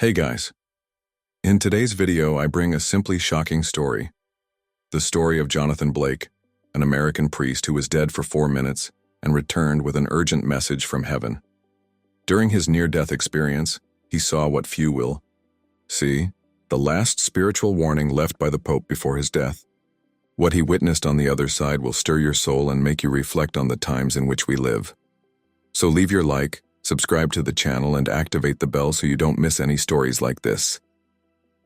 Hey guys, in today's video I bring a simply shocking story. The story of Jonathan Blake, an American priest who was dead for 4 minutes and returned with an urgent message from heaven. During his near-death experience, he saw what few will see, the last spiritual warning left by the Pope before his death. What he witnessed on the other side will stir your soul and make you reflect on the times in which we live. So leave your like, subscribe to the channel and activate the bell so you don't miss any stories like this.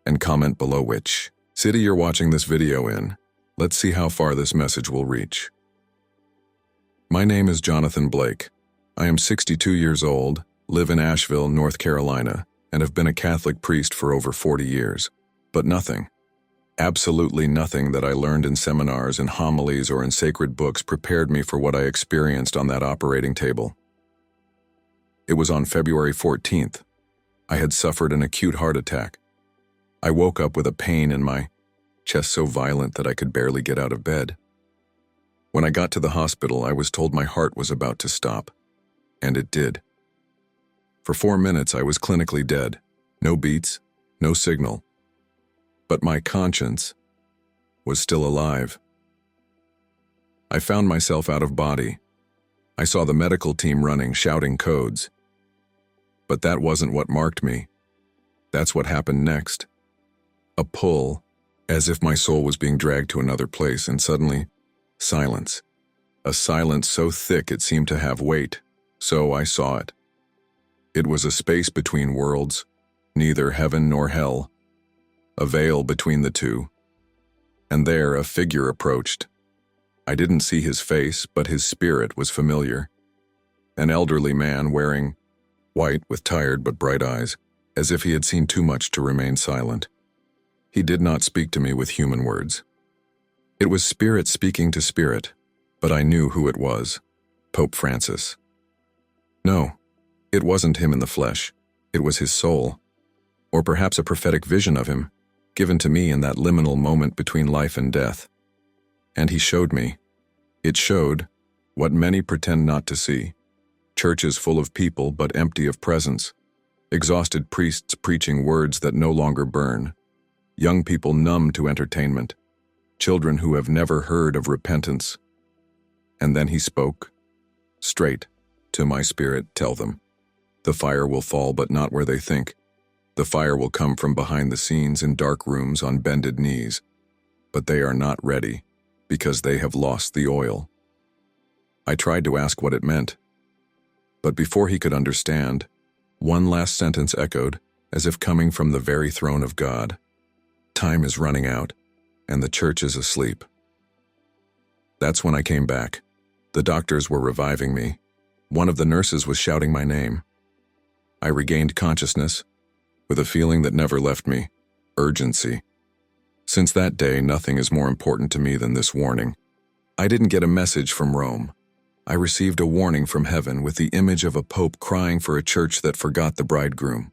And comment below which city you're watching this video in. Let's see how far this message will reach. My name is Jonathan Blake. I am 62 years old, live in Asheville, North Carolina, and have been a Catholic priest for over 40 years. But nothing, absolutely nothing that I learned in seminars, in homilies, or in sacred books prepared me for what I experienced on that operating table. It was on February 14th. I had suffered an acute heart attack. I woke up with a pain in my chest so violent that I could barely get out of bed. When I got to the hospital, I was told my heart was about to stop. And it did. For 4 minutes, I was clinically dead. No beats, no signal. But my conscience was still alive. I found myself out of body. I saw the medical team running, shouting codes. But that wasn't what marked me. That's what happened next. A pull, as if my soul was being dragged to another place, and suddenly, silence. A silence so thick it seemed to have weight. So I saw it. It was a space between worlds, neither heaven nor hell. A veil between the two. And there a figure approached. I didn't see his face, but his spirit was familiar. An elderly man wearing white with tired but bright eyes, as if he had seen too much to remain silent. He did not speak to me with human words. It was spirit speaking to spirit, but I knew who it was. Pope Francis. No, it wasn't him in the flesh. It was his soul, or perhaps a prophetic vision of him, given to me in that liminal moment between life and death. And he showed me. It showed what many pretend not to see. Churches full of people but empty of presence. Exhausted priests preaching words that no longer burn. Young people numb to entertainment. Children who have never heard of repentance. And then he spoke. Straight to my spirit, tell them. The fire will fall, but not where they think. The fire will come from behind the scenes in dark rooms on bended knees. But they are not ready, because they have lost the oil. I tried to ask what it meant. But before he could understand, one last sentence echoed, as if coming from the very throne of God. Time is running out, and the church is asleep. That's when I came back. The doctors were reviving me. One of the nurses was shouting my name. I regained consciousness, with a feeling that never left me, urgency. Since that day, nothing is more important to me than this warning. I didn't get a message from Rome. I received a warning from heaven with the image of a pope crying for a church that forgot the bridegroom.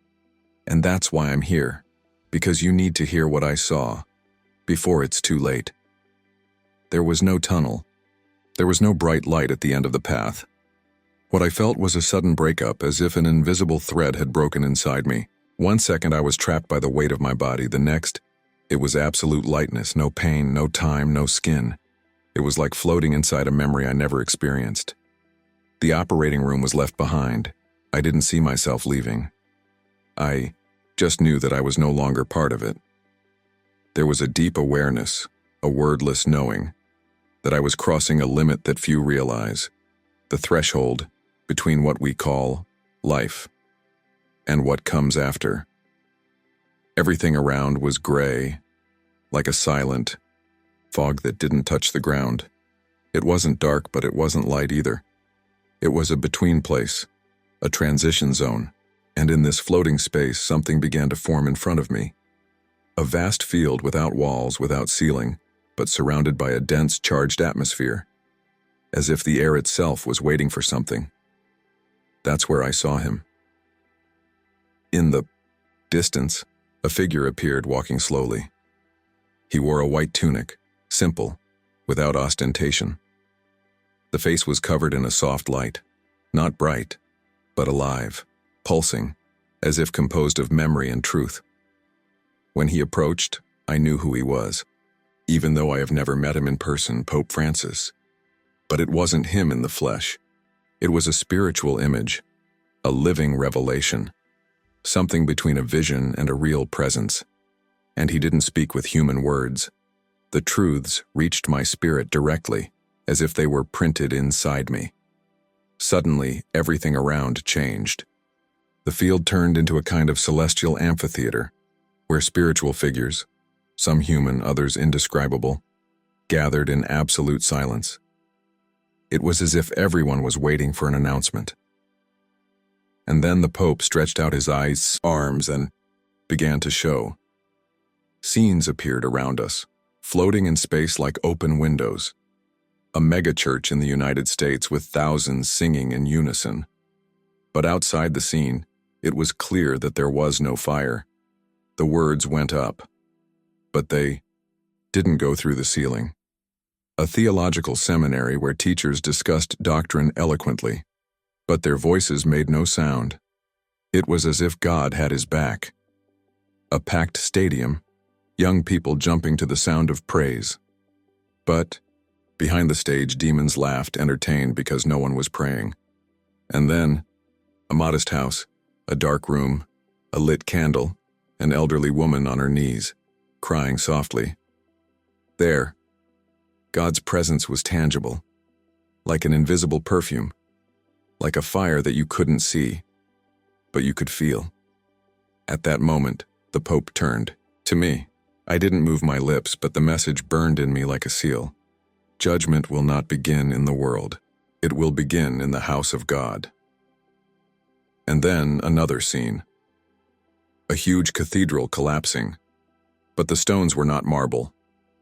And that's why I'm here, because you need to hear what I saw, before it's too late. There was no tunnel. There was no bright light at the end of the path. What I felt was a sudden breakup, as if an invisible thread had broken inside me. 1 second I was trapped by the weight of my body, the next, it was absolute lightness, no pain, no time, no skin. It was like floating inside a memory I never experienced. The operating room was left behind. I didn't see myself leaving. I just knew that I was no longer part of it. There was a deep awareness, a wordless knowing, that I was crossing a limit that few realize, the threshold between what we call life and what comes after. Everything around was gray, like a silent fog that didn't touch the ground. It wasn't dark, but it wasn't light either. It was a between place, a transition zone, and in this floating space something began to form in front of me. A vast field without walls, without ceiling, but surrounded by a dense, charged atmosphere, as if the air itself was waiting for something. That's where I saw him. In the distance, a figure appeared walking slowly. He wore a white tunic, simple, without ostentation. The face was covered in a soft light, not bright, but alive, pulsing, as if composed of memory and truth. When he approached, I knew who he was, even though I have never met him in person, Pope Francis. But it wasn't him in the flesh. It was a spiritual image, a living revelation, something between a vision and a real presence. And he didn't speak with human words. The truths reached my spirit directly, as if they were printed inside me. Suddenly, everything around changed. The field turned into a kind of celestial amphitheater, where spiritual figures, some human, others indescribable, gathered in absolute silence. It was as if everyone was waiting for an announcement. And then the Pope stretched out his arms and began to show. Scenes appeared around us, floating in space like open windows. A megachurch in the United States with thousands singing in unison. But outside the scene, it was clear that there was no fire. The words went up, but they didn't go through the ceiling. A theological seminary where teachers discussed doctrine eloquently, but their voices made no sound. It was as if God had his back. A packed stadium, young people jumping to the sound of praise. But behind the stage, demons laughed, entertained because no one was praying. And then, a modest house, a dark room, a lit candle, an elderly woman on her knees, crying softly. There, God's presence was tangible, like an invisible perfume, like a fire that you couldn't see, but you could feel. At that moment, the Pope turned to me. I didn't move my lips, but the message burned in me like a seal. Judgment will not begin in the world. It will begin in the house of God. And then another scene. A huge cathedral collapsing. But the stones were not marble.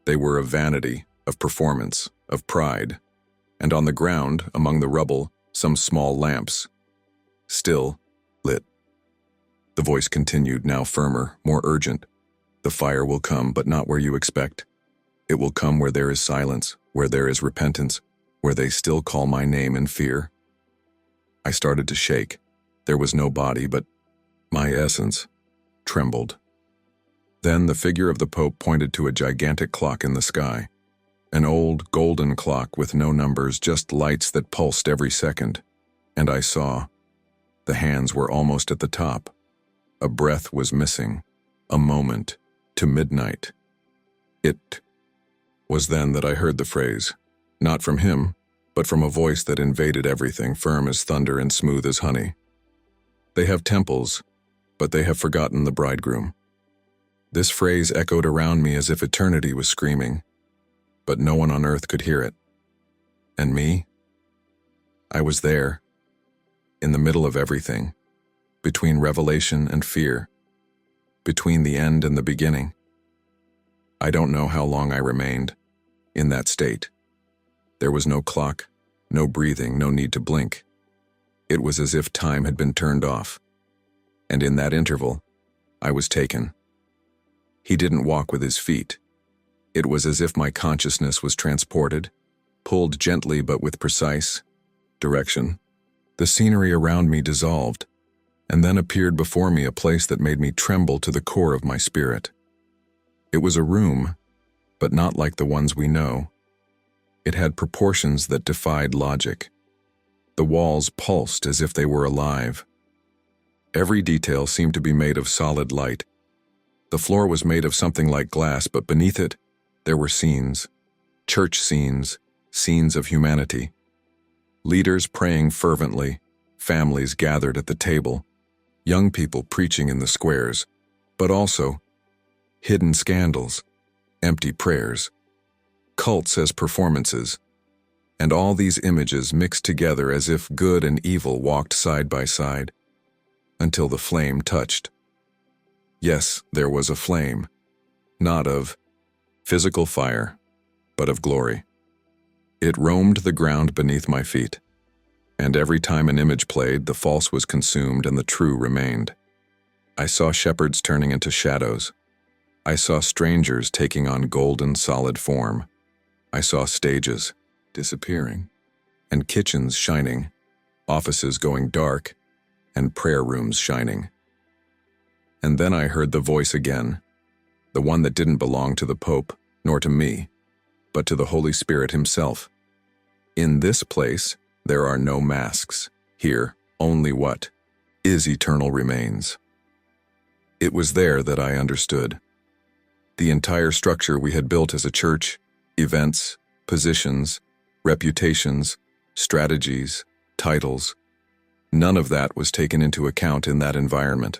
They were of vanity, of performance, of pride. And on the ground, among the rubble, some small lamps. Still lit. The voice continued, now firmer, more urgent. The fire will come, but not where you expect. It will come where there is silence, where there is repentance, where they still call my name in fear. I started to shake. There was no body, but my essence trembled. Then the figure of the Pope pointed to a gigantic clock in the sky. An old, golden clock with no numbers, just lights that pulsed every second. And I saw. The hands were almost at the top. A breath was missing. A moment. To midnight. It was then that I heard the phrase, not from him, but from a voice that invaded everything, firm as thunder and smooth as honey. They have temples, but they have forgotten the bridegroom. This phrase echoed around me as if eternity was screaming, but no one on earth could hear it. And me? I was there, in the middle of everything, between revelation and fear, between the end and the beginning. I don't know how long I remained in that state. There was no clock, no breathing, no need to blink. It was as if time had been turned off. And in that interval, I was taken. He didn't walk with his feet. It was as if my consciousness was transported, pulled gently but with precise direction. The scenery around me dissolved, and then appeared before me a place that made me tremble to the core of my spirit. It was a room, but not like the ones we know. It had proportions that defied logic. The walls pulsed as if they were alive. Every detail seemed to be made of solid light. The floor was made of something like glass, but beneath it, there were scenes. Church scenes, scenes of humanity. Leaders praying fervently, families gathered at the table, young people preaching in the squares, but also hidden scandals, empty prayers, cults as performances, and all these images mixed together as if good and evil walked side by side, until the flame touched. Yes, there was a flame, not of physical fire, but of glory. It roamed the ground beneath my feet, and every time an image played, the false was consumed and the true remained. I saw shepherds turning into shadows. I saw strangers taking on golden solid form. I saw stages disappearing, and kitchens shining, offices going dark, and prayer rooms shining. And then I heard the voice again, the one that didn't belong to the Pope, nor to me, but to the Holy Spirit himself. In this place, there are no masks. Here, only what is eternal remains. It was there that I understood. The entire structure we had built as a church, events, positions, reputations, strategies, titles, none of that was taken into account in that environment.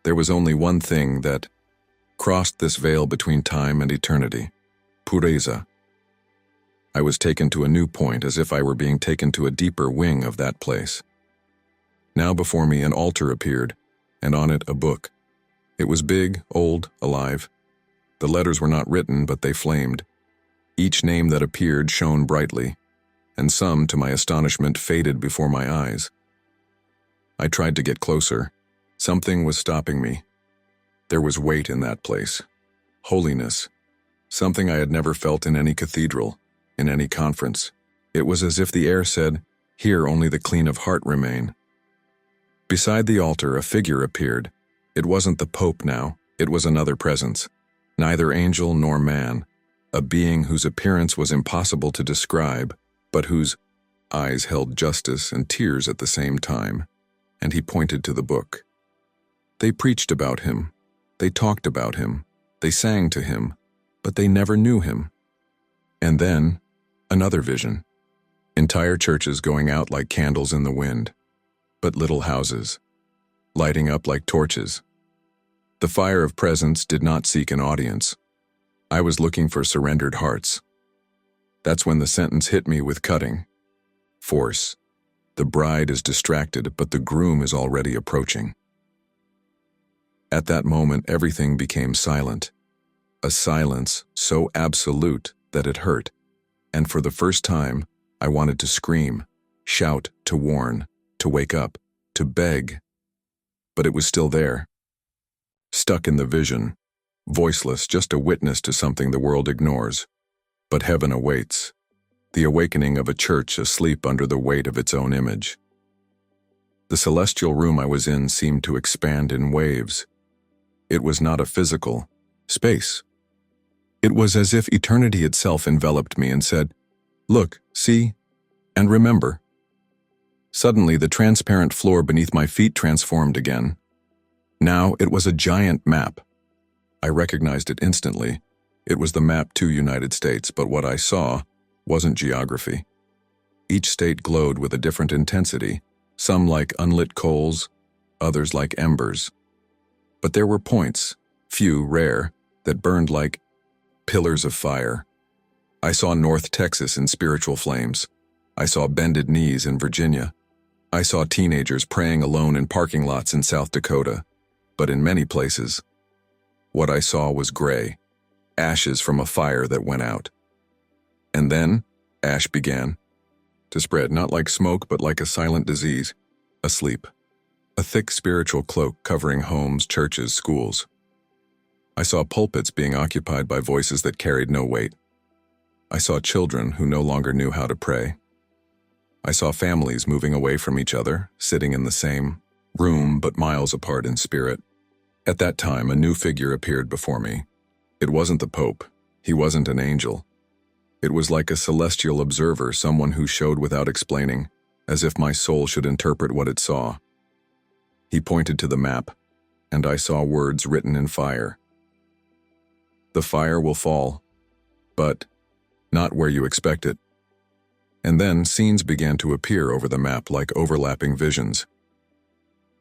There was only one thing that crossed this veil between time and eternity: pureza. I was taken to a new point, as if I were being taken to a deeper wing of that place. Now before me an altar appeared, and on it a book. It was big, old, alive. The letters were not written, but they flamed. Each name that appeared shone brightly, and some, to my astonishment, faded before my eyes. I tried to get closer. Something was stopping me. There was weight in that place. Holiness. Something I had never felt in any cathedral, in any conference. It was as if the air said, "Here only the clean of heart remain." Beside the altar, a figure appeared. It wasn't the Pope now. It was another presence. Neither angel nor man. A being whose appearance was impossible to describe, but whose eyes held justice and tears at the same time. And he pointed to the book. They preached about him. They talked about him. They sang to him, but they never knew him. And then, another vision. Entire churches going out like candles in the wind, but little houses, lighting up like torches. The fire of presence did not seek an audience. I was looking for surrendered hearts. That's when the sentence hit me with cutting force. The bride is distracted, but the groom is already approaching. At that moment, everything became silent. A silence so absolute that it hurt. And for the first time, I wanted to scream, shout, to warn, to wake up, to beg. But it was still there. Stuck in the vision, voiceless, just a witness to something the world ignores. But heaven awaits. The awakening of a church asleep under the weight of its own image. The celestial room I was in seemed to expand in waves. It was not a physical space. It was as if eternity itself enveloped me and said, "Look, see, and remember." Suddenly, the transparent floor beneath my feet transformed again. Now it was a giant map. I recognized it instantly. It was the map to United States, but what I saw wasn't geography. Each state glowed with a different intensity, some like unlit coals, others like embers. But there were points, few, rare, that burned like pillars of fire. I saw North Texas in spiritual flames. I saw bended knees in Virginia. I saw teenagers praying alone in parking lots in South Dakota. But in many places, what I saw was gray, ashes from a fire that went out. And then, ash began to spread, not like smoke, but like a silent disease, asleep. A thick spiritual cloak covering homes, churches, schools. I saw pulpits being occupied by voices that carried no weight. I saw children who no longer knew how to pray. I saw families moving away from each other, sitting in the same room but miles apart in spirit. At that time, a new figure appeared before me. It wasn't the Pope. He wasn't an angel. It was like a celestial observer, someone who showed without explaining, as if my soul should interpret what it saw. He pointed to the map, and I saw words written in fire. The fire will fall, but not where you expect it. And then scenes began to appear over the map like overlapping visions.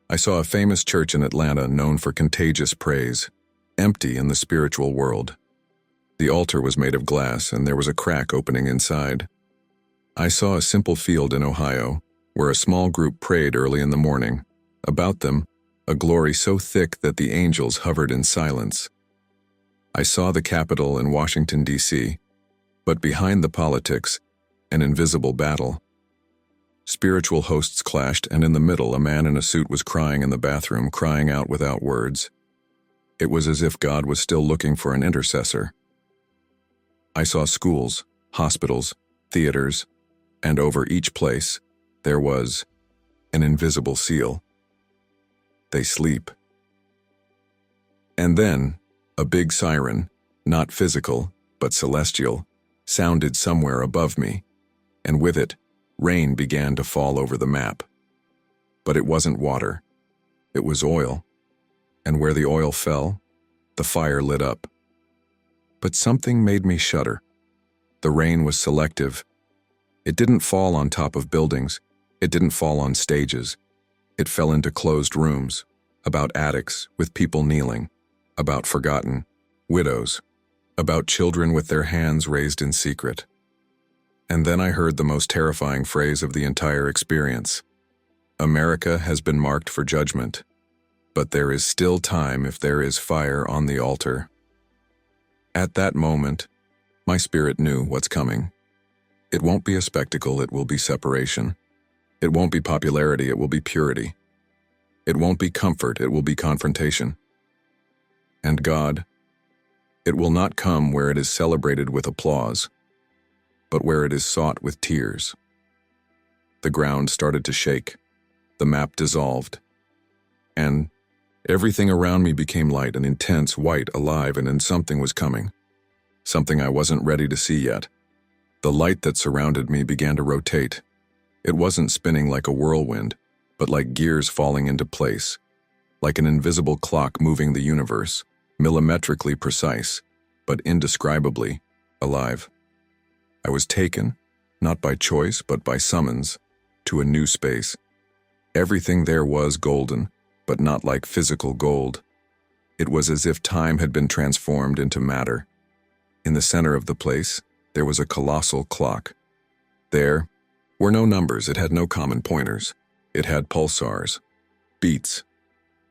I saw a famous church in Atlanta known for contagious praise, empty in the spiritual world. The altar was made of glass, and there was a crack opening inside. I saw a simple field in Ohio, where a small group prayed early in the morning. About them, a glory so thick that the angels hovered in silence. I saw the Capitol in Washington, D.C., but behind the politics, an invisible battle. Spiritual hosts clashed, and in the middle, a man in a suit was crying in the bathroom, crying out without words. It was as if God was still looking for an intercessor. I saw schools, hospitals, theaters, and over each place, there was an invisible seal. They sleep. And then, a big siren, not physical, but celestial, sounded somewhere above me, and with it, rain began to fall over the map. But it wasn't water. It was oil. And where the oil fell, the fire lit up. But something made me shudder. The rain was selective. It didn't fall on top of buildings. It didn't fall on stages. It fell into closed rooms, about attics with people kneeling, about forgotten widows, about children with their hands raised in secret. And then I heard the most terrifying phrase of the entire experience. America has been marked for judgment, but there is still time if there is fire on the altar. At that moment, my spirit knew what's coming. It won't be a spectacle, it will be separation. It won't be popularity, it will be purity. It won't be comfort, it will be confrontation. And God, it will not come where it is celebrated with applause, but where it is sought with tears. The ground started to shake. The map dissolved. And everything around me became light and intense, white, alive, and then something was coming. Something I wasn't ready to see yet. The light that surrounded me began to rotate. It wasn't spinning like a whirlwind, but like gears falling into place, like an invisible clock moving the universe, millimetrically precise, but indescribably alive. I was taken, not by choice but by summons, to a new space. Everything there was golden, but not like physical gold. It was as if time had been transformed into matter. In the center of the place, there was a colossal clock. There were no numbers, it had no common pointers. It had pulsars, beats,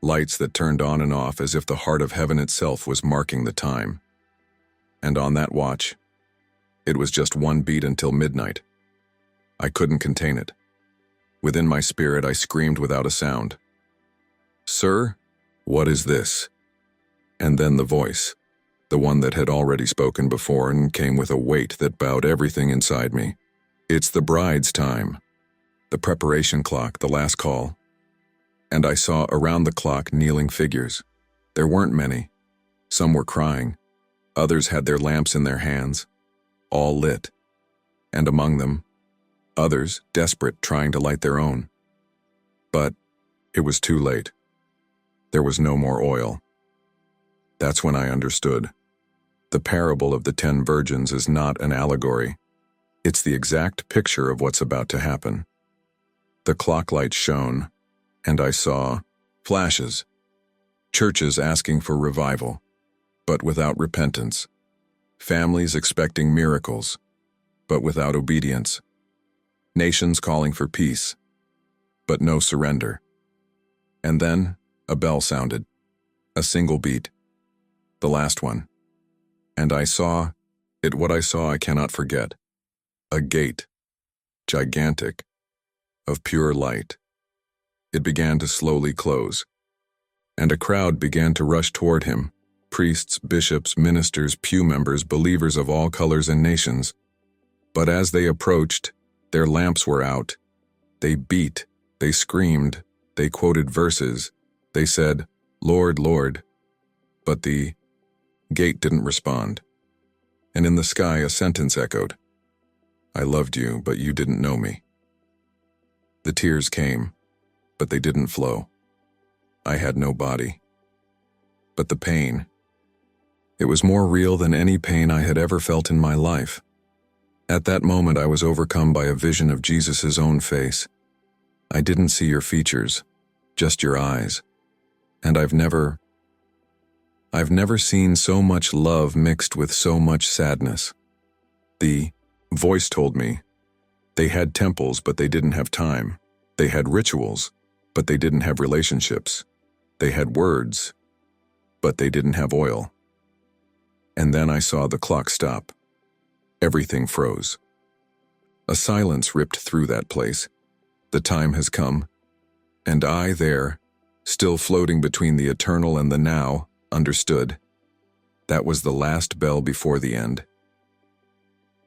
lights that turned on and off as if the heart of heaven itself was marking the time. And on that watch, it was just one beat until midnight. I couldn't contain it. Within my spirit, I screamed without a sound. "Sir, what is this?" And then the voice, the one that had already spoken before and came with a weight that bowed everything inside me. "It's the bride's time." The preparation clock, the last call. And I saw around the clock kneeling figures. There weren't many. Some were crying. Others had their lamps in their hands, all lit. And among them, others desperate, trying to light their own. But it was too late. There was no more oil. That's when I understood. The parable of the 10 virgins is not an allegory. It's the exact picture of what's about to happen. The clock light shone, and I saw flashes. Churches asking for revival, but without repentance. Families expecting miracles, but without obedience. Nations calling for peace, but no surrender. And then a bell sounded, a single beat, the last one. And I saw it. What I saw I cannot forget. A gate, gigantic, of pure light. It began to slowly close, and a crowd began to rush toward him. Priests, bishops, ministers, pew members, believers of all colors and nations. But as they approached, their lamps were out. They beat, they screamed, they quoted verses. They said, "Lord, Lord." But the gate didn't respond. And in the sky a sentence echoed, "I loved you, but you didn't know me." The tears came, but they didn't flow. I had no body. But the pain, it was more real than any pain I had ever felt in my life. At that moment I was overcome by a vision of Jesus' own face. I didn't see your features, just your eyes. And I've never seen so much love mixed with so much sadness. The voice told me, they had temples, but they didn't have time. They had rituals, but they didn't have relationships. They had words, but they didn't have oil. And then I saw the clock stop. Everything froze. A silence ripped through that place. The time has come. And I there, still floating between the eternal and the now, understood. That was the last bell before the end.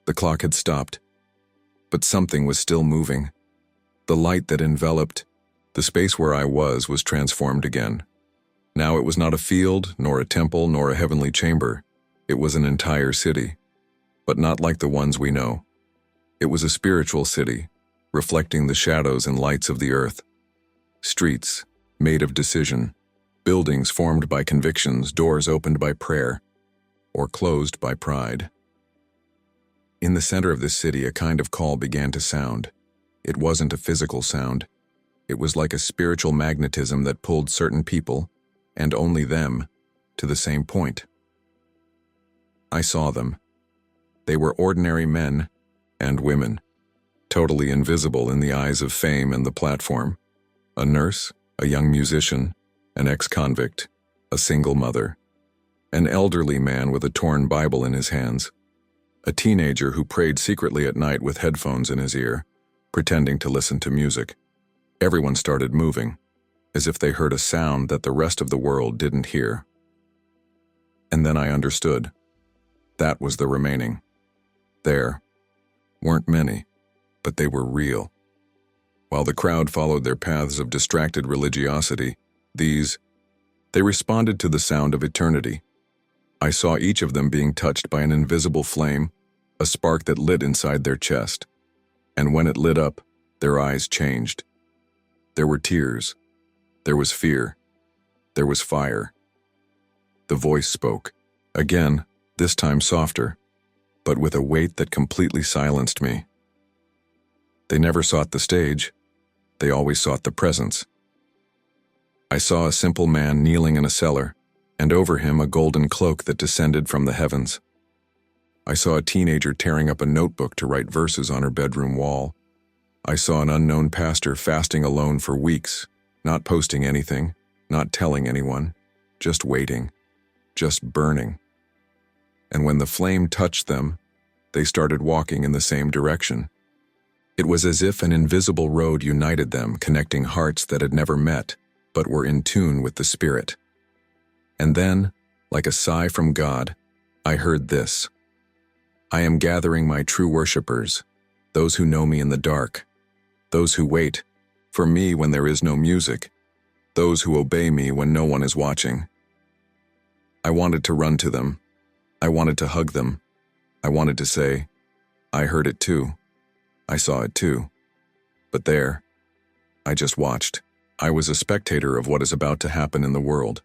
The clock had stopped, but something was still moving. The light that enveloped the space where I was transformed again. Now it was not a field, nor a temple, nor a heavenly chamber. It was an entire city, but not like the ones we know. It was a spiritual city, reflecting the shadows and lights of the earth. Streets, made of decision. Buildings formed by convictions, doors opened by prayer, or closed by pride. In the center of this city, a kind of call began to sound. It wasn't a physical sound. It was like a spiritual magnetism that pulled certain people, and only them, to the same point. I saw them. They were ordinary men and women, totally invisible in the eyes of fame and the platform. A nurse, a young musician, an ex-convict, a single mother, an elderly man with a torn Bible in his hands, a teenager who prayed secretly at night with headphones in his ear, pretending to listen to music. Everyone started moving, as if they heard a sound that the rest of the world didn't hear. And then I understood. That was the remaining. There weren't many, but they were real. While the crowd followed their paths of distracted religiosity, they responded to the sound of eternity. I saw each of them being touched by an invisible flame, a spark that lit inside their chest. And when it lit up, their eyes changed. There were tears. There was fear. There was fire. The voice spoke. Again, this time softer, but with a weight that completely silenced me. They never sought the stage. They always sought the presence. I saw a simple man kneeling in a cellar, and over him a golden cloak that descended from the heavens. I saw a teenager tearing up a notebook to write verses on her bedroom wall. I saw an unknown pastor fasting alone for weeks, not posting anything, not telling anyone, just waiting, just burning. And when the flame touched them, they started walking in the same direction. It was as if an invisible road united them, connecting hearts that had never met, but were in tune with the Spirit. And then, like a sigh from God, I heard this: I am gathering my true worshipers, those who know me in the dark, those who wait for me when there is no music, those who obey me when no one is watching. I wanted to run to them. I wanted to hug them. I wanted to say, I heard it too. I saw it too. But there, I just watched. I was a spectator of what is about to happen in the world,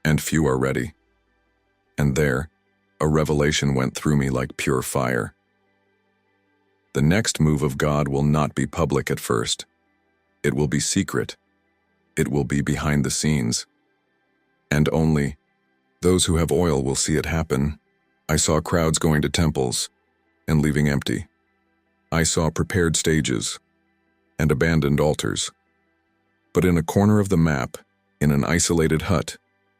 and few are ready. And there, a revelation went through me like pure fire. The next move of God will not be public at first. It will be secret. It will be behind the scenes. And only those who have oil will see it happen. I saw crowds going to temples and leaving empty. I saw prepared stages and abandoned altars. But in a corner of the map, in an isolated hut,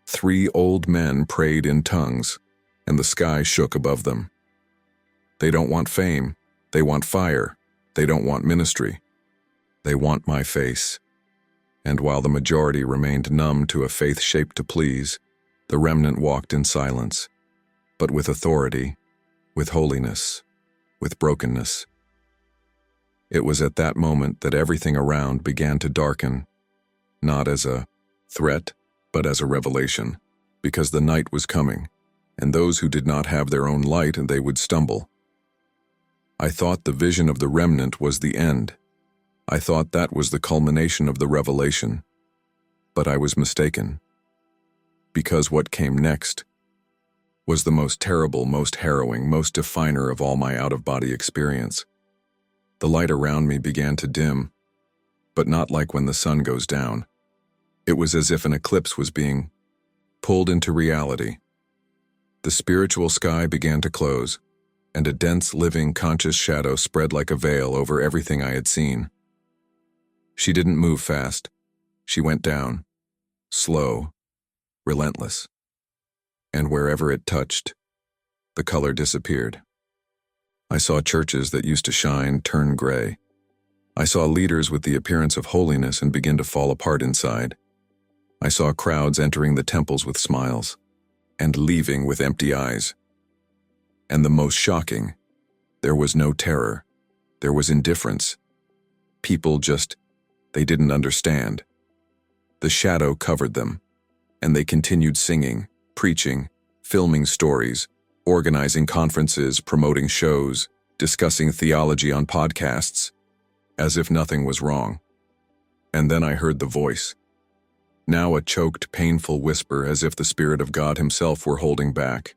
3 old men prayed in tongues, and the sky shook above them. They don't want fame. They want fire. They don't want ministry. They want my face. And while the majority remained numb to a faith shaped to please, the remnant walked in silence, but with authority, with holiness, with brokenness. It was at that moment that everything around began to darken, not as a threat, but as a revelation, because the night was coming, and those who did not have their own light, they would stumble. I thought the vision of the remnant was the end. I thought that was the culmination of the revelation, but I was mistaken. Because what came next was the most terrible, most harrowing, most definer of all my out-of-body experience. The light around me began to dim, but not like when the sun goes down. It was as if an eclipse was being pulled into reality. The spiritual sky began to close, and a dense, living, conscious shadow spread like a veil over everything I had seen. She didn't move fast. She went down, slow, relentless. And wherever it touched, the color disappeared. I saw churches that used to shine turn gray. I saw leaders with the appearance of holiness and begin to fall apart inside. I saw crowds entering the temples with smiles and leaving with empty eyes. And the most shocking, there was no terror. There was indifference. People they didn't understand. The shadow covered them. And they continued singing, preaching, filming stories, organizing conferences, promoting shows, discussing theology on podcasts, as if nothing was wrong. And then I heard the voice. Now a choked, painful whisper, as if the Spirit of God Himself were holding back.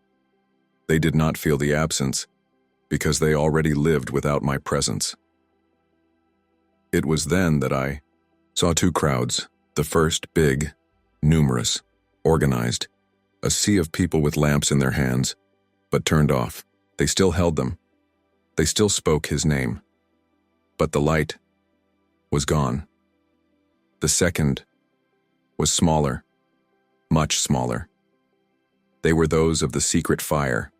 They did not feel the absence, because they already lived without my presence. It was then that I saw two crowds, the first big, numerous, organized, a sea of people with lamps in their hands, but turned off. They still held them. They still spoke His name. But the light was gone. The second was smaller, much smaller. They were those of the secret fire,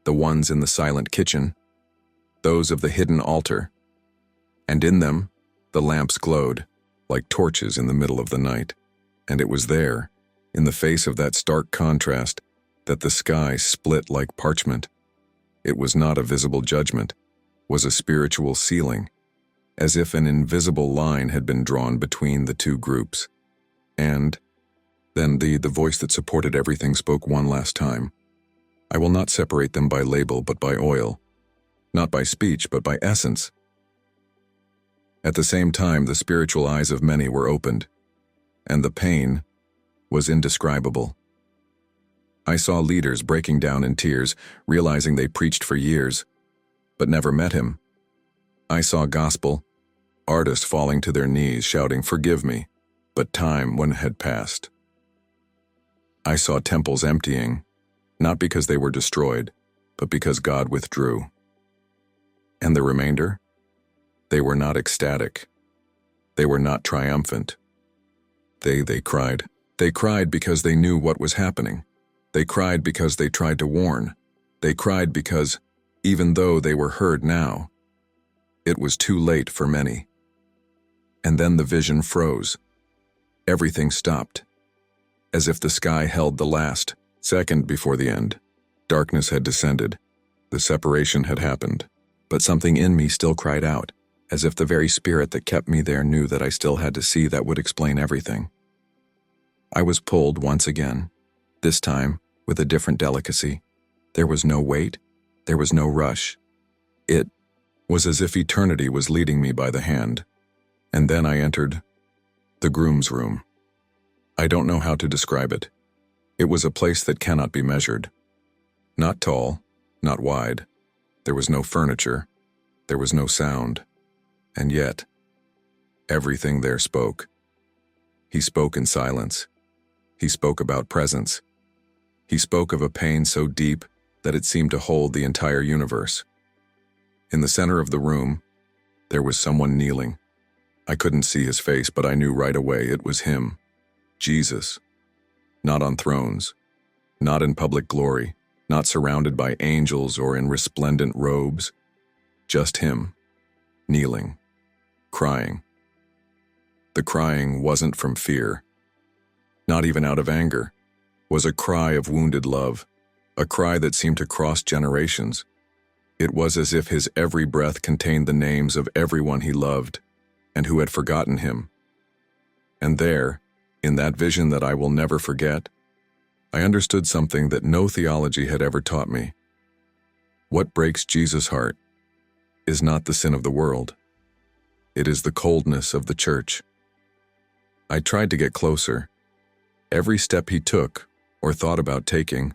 the ones in the silent kitchen, those of the hidden altar, and in them the lamps glowed like torches in the middle of the night. And it was there, in the face of that stark contrast, that the sky split like parchment. It was not a visible judgment, was a spiritual sealing, as if an invisible line had been drawn between the two groups. And then the voice that supported everything spoke one last time. I will not separate them by label but by oil, not by speech but by essence. At the same time, the spiritual eyes of many were opened, and the pain was indescribable. I saw leaders breaking down in tears, realizing they preached for years, but never met Him. I saw gospel artists falling to their knees, shouting, "Forgive me," but time had passed. I saw temples emptying, not because they were destroyed, but because God withdrew. And the remainder? They were not ecstatic. They were not triumphant. They cried. They cried because they knew what was happening. They cried because they tried to warn. They cried because, even though they were heard now, it was too late for many. And then the vision froze. Everything stopped, as if the sky held the last second before the end. Darkness had descended. The separation had happened. But something in me still cried out, as if the very spirit that kept me there knew that I still had to see that would explain everything. I was pulled once again, this time with a different delicacy. There was no wait, there was no rush. It was as if eternity was leading me by the hand. And then I entered the groom's room. I don't know how to describe it. It was a place that cannot be measured. Not tall, not wide. There was no furniture. There was no sound. And yet, everything there spoke. He spoke in silence. He spoke about presence. He spoke of a pain so deep that it seemed to hold the entire universe. In the center of the room, there was someone kneeling. I couldn't see his face, but I knew right away it was Him, Jesus. Not on thrones, not in public glory, not surrounded by angels or in resplendent robes. Just Him, kneeling, crying. The crying wasn't from fear, not even out of anger, was a cry of wounded love, a cry that seemed to cross generations. It was as if His every breath contained the names of everyone He loved and who had forgotten Him. And there, in that vision that I will never forget, I understood something that no theology had ever taught me. What breaks Jesus' heart is not the sin of the world. It is the coldness of the church. I tried to get closer. Every step He took, or thought about taking,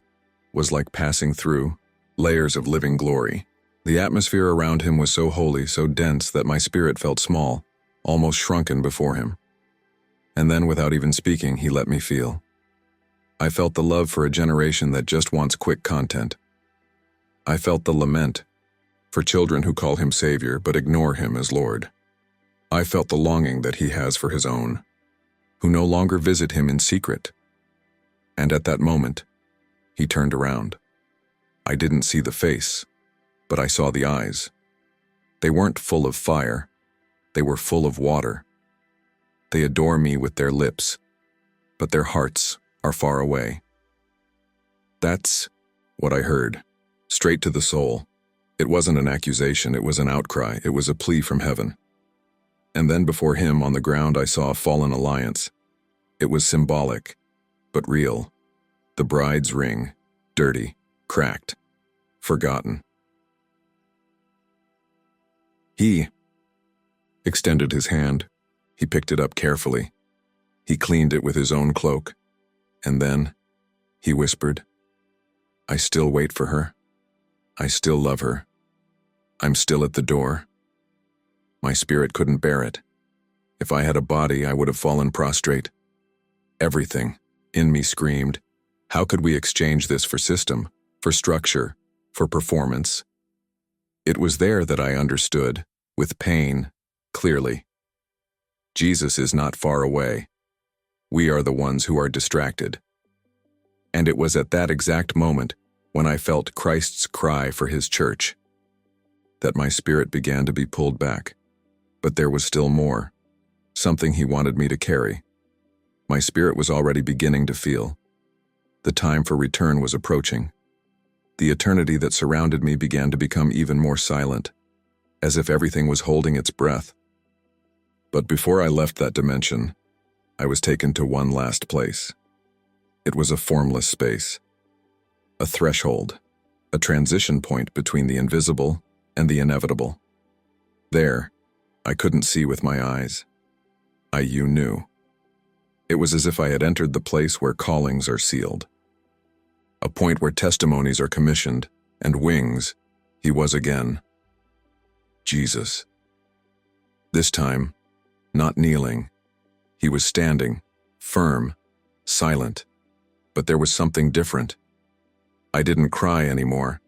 was like passing through layers of living glory. The atmosphere around Him was so holy, so dense that my spirit felt small, almost shrunken before Him. And then, without even speaking, He let me feel. I felt the love for a generation that just wants quick content. I felt the lament for children who call Him Savior but ignore Him as Lord. I felt the longing that He has for His own, who no longer visit Him in secret. And at that moment, He turned around. I didn't see the face, but I saw the eyes. They weren't full of fire. They were full of water. They adore me with their lips, but their hearts are far away. That's what I heard, straight to the soul. It wasn't an accusation, it was an outcry, it was a plea from heaven. And then before Him on the ground I saw a fallen alliance. It was symbolic. but real. The bride's ring, dirty, cracked, forgotten. He extended his hand. He picked it up carefully. He cleaned it with his own cloak. And then, he whispered, "I still wait for her. I still love her. I'm still at the door." My spirit couldn't bear it. If I had a body, I would have fallen prostrate. Everything in me screamed, how could we exchange this for system, for structure, for performance? It was there that I understood, with pain, clearly. Jesus is not far away. We are the ones who are distracted. And it was at that exact moment, when I felt Christ's cry for his church, that my spirit began to be pulled back. But there was still more, something he wanted me to carry. My spirit was already beginning to feel. The time for return was approaching. The eternity that surrounded me began to become even more silent, as if everything was holding its breath. But before I left that dimension, I was taken to one last place. It was a formless space, a threshold, a transition point between the invisible and the inevitable. There, I couldn't see with my eyes. You knew. It was as if I had entered the place where callings are sealed. A point where testimonies are commissioned, and wings, he was again. Jesus. This time, not kneeling. He was standing, firm, silent. But there was something different. I didn't cry anymore.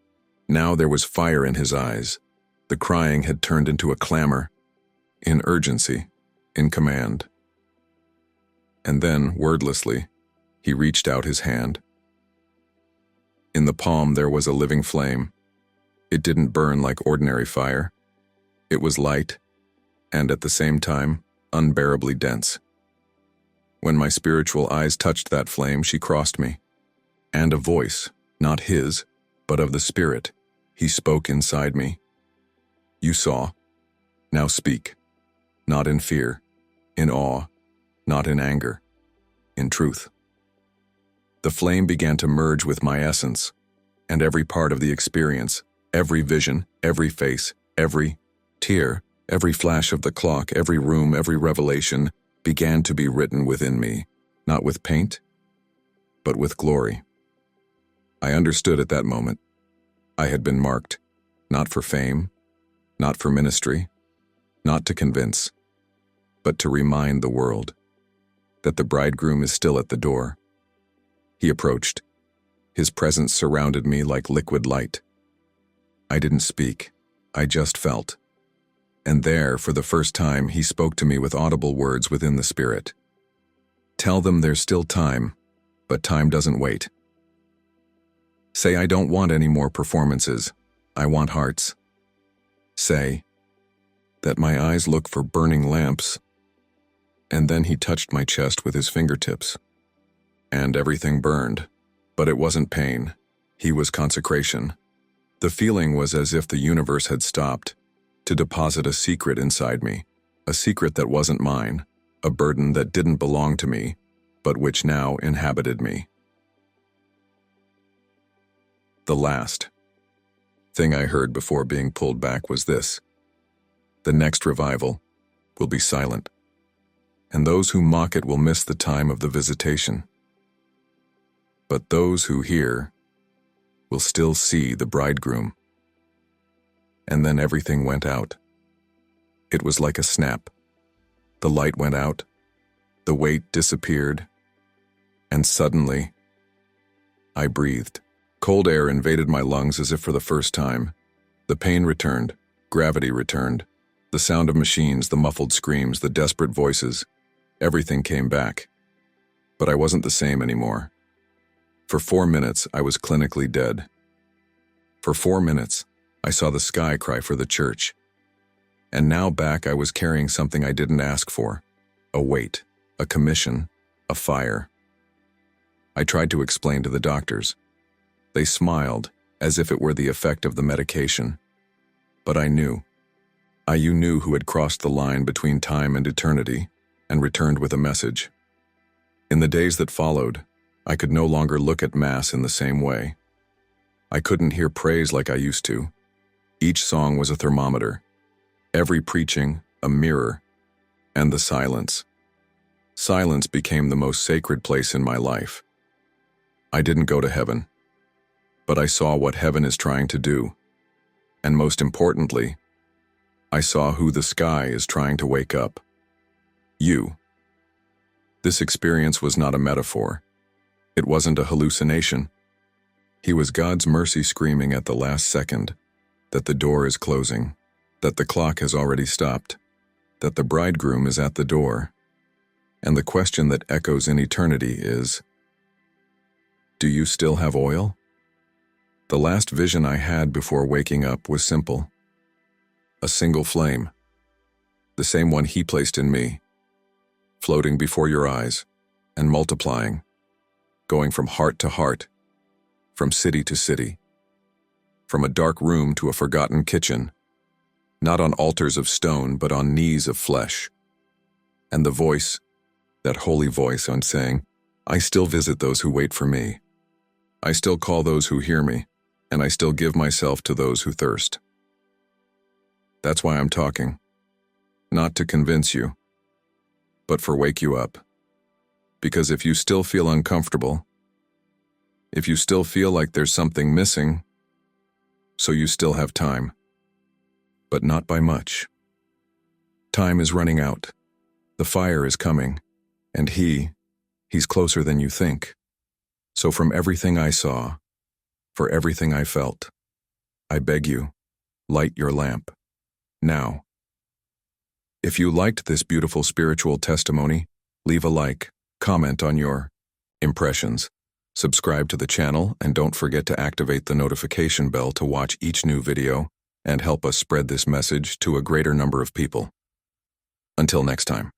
Now there was fire in his eyes. The crying had turned into a clamor, in urgency, in command. And then, wordlessly, he reached out his hand. In the palm there was a living flame. It didn't burn like ordinary fire. It was light, and at the same time, unbearably dense. When my spiritual eyes touched that flame, she crossed me. And a voice, not his, but of the Spirit, he spoke inside me. "You saw. Now speak. Not in fear, in awe, not in anger, in truth." The flame began to merge with my essence, and every part of the experience, every vision, every face, every tear, every flash of the clock, every room, every revelation, began to be written within me, not with paint, but with glory. I understood at that moment. I had been marked, not for fame, not for ministry, not to convince, but to remind the world that the bridegroom is still at the door. He approached. His presence surrounded me like liquid light. I didn't speak, I just felt. And there, for the first time, he spoke to me with audible words within the Spirit. "Tell them there's still time, but time doesn't wait. Say I don't want any more performances, I want hearts. Say that my eyes look for burning lamps." And then he touched my chest with his fingertips. And everything burned, but it wasn't pain. He was consecration. The feeling was as if the universe had stopped to deposit a secret inside me, a secret that wasn't mine, a burden that didn't belong to me, but which now inhabited me. The last thing I heard before being pulled back was this: the next revival will be silent, and those who mock it will miss the time of the visitation. But those who hear will still see the bridegroom. And then everything went out. It was like a snap. The light went out, the weight disappeared, and suddenly, I breathed. Cold air invaded my lungs as if for the first time. The pain returned, gravity returned, the sound of machines, the muffled screams, the desperate voices, everything came back. But I wasn't the same anymore. For 4 minutes, I was clinically dead. For 4 minutes, I saw the sky cry for the church. And now back I was carrying something I didn't ask for. A weight, a commission, a fire. I tried to explain to the doctors. They smiled, as if it were the effect of the medication. But I knew. You knew who had crossed the line between time and eternity, and returned with a message. In the days that followed, I could no longer look at Mass in the same way. I couldn't hear praise like I used to. Each song was a thermometer, every preaching a mirror, and the silence. Silence became the most sacred place in my life. I didn't go to heaven, but I saw what heaven is trying to do. And most importantly, I saw who the sky is trying to wake up. You. This experience was not a metaphor. It wasn't a hallucination. He was God's mercy screaming at the last second that the door is closing, that the clock has already stopped, that the bridegroom is at the door. And the question that echoes in eternity is, do you still have oil? The last vision I had before waking up was simple. A single flame, the same one He placed in me, floating before your eyes and multiplying, going from heart to heart, from city to city, from a dark room to a forgotten kitchen, not on altars of stone but on knees of flesh. And the voice, that holy voice on saying, I still visit those who wait for me. I still call those who hear me, and I still give myself to those who thirst. That's why I'm talking, not to convince you, but for wake you up. Because if you still feel uncomfortable, if you still feel like there's something missing, so you still have time, but not by much. Time is running out. The fire is coming, and He's closer than you think. So from everything I saw, for everything I felt, I beg you, light your lamp. Now. If you liked this beautiful spiritual testimony, leave a like, comment on your impressions, subscribe to the channel, and don't forget to activate the notification bell to watch each new video and help us spread this message to a greater number of people. Until next time.